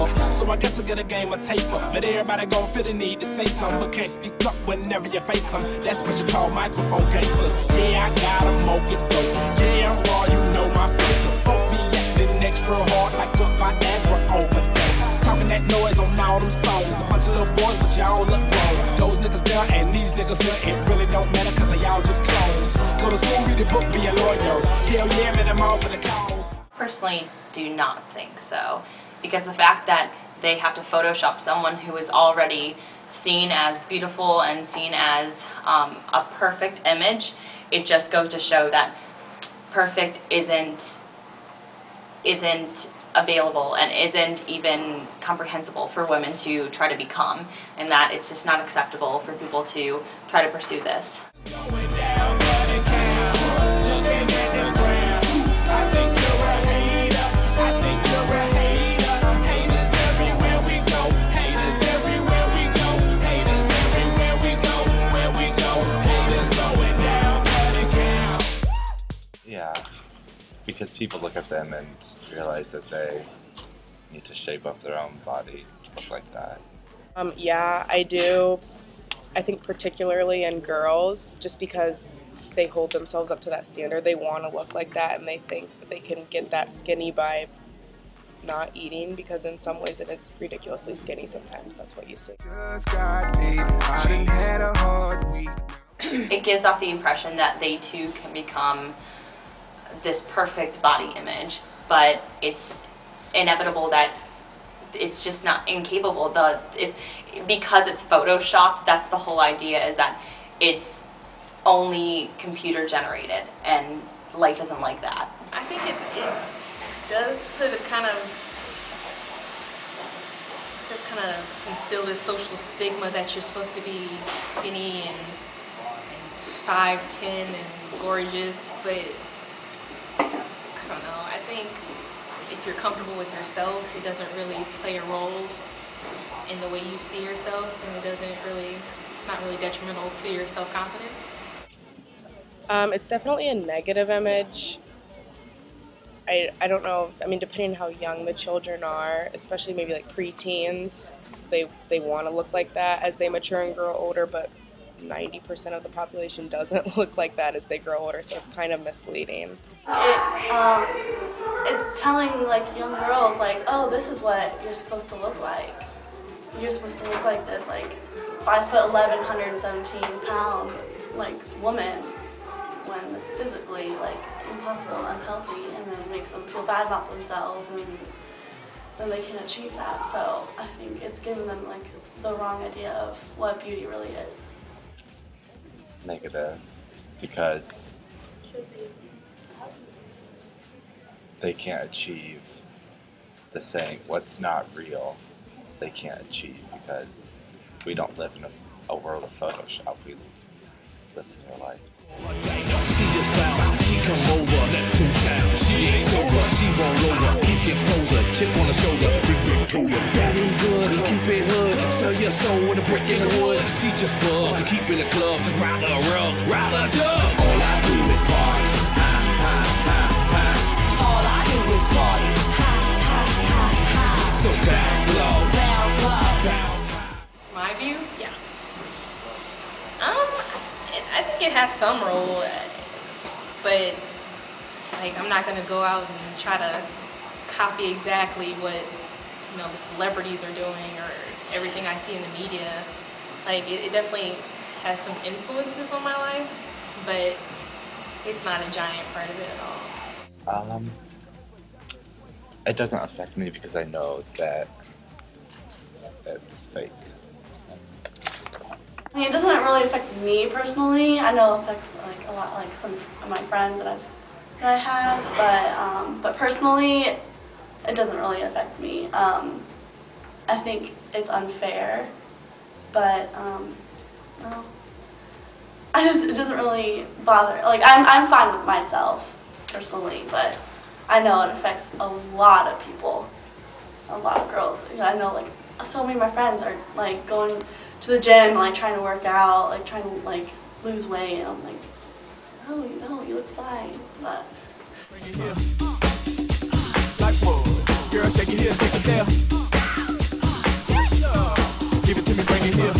paper. So I guess I get a game of taper. But everybody gon' feel the need to say something, but can't speak up whenever you face them. That's what you call microphone gangsters. Yeah, I got a mocha though. Yeah, I'm raw, you know my focus. Folk be acting extra hard like a Viagra overdose. Talking that noise on all them songs. A bunch of little boys, but y'all look grown. Those niggas there and these niggas here, it really don't matter cause they all just clones. Go to school, read the book, be a lawyer. Hell yeah, man, I'm all for the cause. Personally, do not think so. Because the fact that they have to Photoshop someone who is already seen as beautiful and seen as a perfect image, it just goes to show that perfect isn't available and isn't even comprehensible for women to try to become, and that it's just not acceptable for people to try to pursue this. Yeah, because people look at them and realize that they need to shape up their own body to look like that. Yeah, I do. I think particularly in girls, just because they hold themselves up to that standard, they want to look like that and they think that they can get that skinny by not eating, because in some ways it is ridiculously skinny sometimes. That's what you see. It gives off the impression that they too can become this perfect body image, but it's inevitable that it's just not incapable. Because it's photoshopped, that's the whole idea, is that it's only computer generated, and life isn't like that. I think it does put a kind of instill this social stigma that you're supposed to be skinny and 5'10" and gorgeous, but I don't know. I think if you're comfortable with yourself, it doesn't really play a role in the way you see yourself, and it's not really detrimental to your self-confidence. It's definitely a negative image. I don't know, I mean, depending on how young the children are, especially maybe like preteens, they want to look like that as they mature and grow older, but 90% of the population doesn't look like that as they grow older, so it's kind of misleading. It's telling like young girls like, oh, this is what you're supposed to look like. You're supposed to look like this, like 5'11", 117-pound like woman, when it's physically like impossible and unhealthy, and then it makes them feel bad about themselves, and then they can't achieve that. So I think it's giving them like the wrong idea of what beauty really is. Negative, because they can't achieve the saying, what's not real, they can't achieve, because we don't live in a world of Photoshop, we live in real life. She just bounce, she come over, that 2 times. She ain't sober, she won't over. Keep your poser, chip on the shoulder, big toga. That ain't good, keep it hood. Sell your soul with a brick in the wood. She just bug, keep in the club, ride a rug, ride a dub. All I do is party. All I do is party. So bounce low, bounce low, bounce high. My view? Yeah. I think it has some role, but like I'm not gonna go out and try to copy exactly what the celebrities are doing or everything I see in the media. Like it definitely has some influences on my life, but it's not a giant part of it at all. It doesn't affect me because I know that it's fake. I mean, it doesn't really affect me personally. I know it affects like a lot, like some of my friends that I have, but personally, it doesn't really affect me. I think it's unfair, but no, it doesn't really bother. Like I'm fine with myself personally, but I know it affects a lot of people, a lot of girls. I know like so many of my friends are like going to the gym, like trying to work out, like trying to like lose weight, and I'm like, no, you look fine. But Like what? Girl, take it here, take it there. Give it to me, bring it here.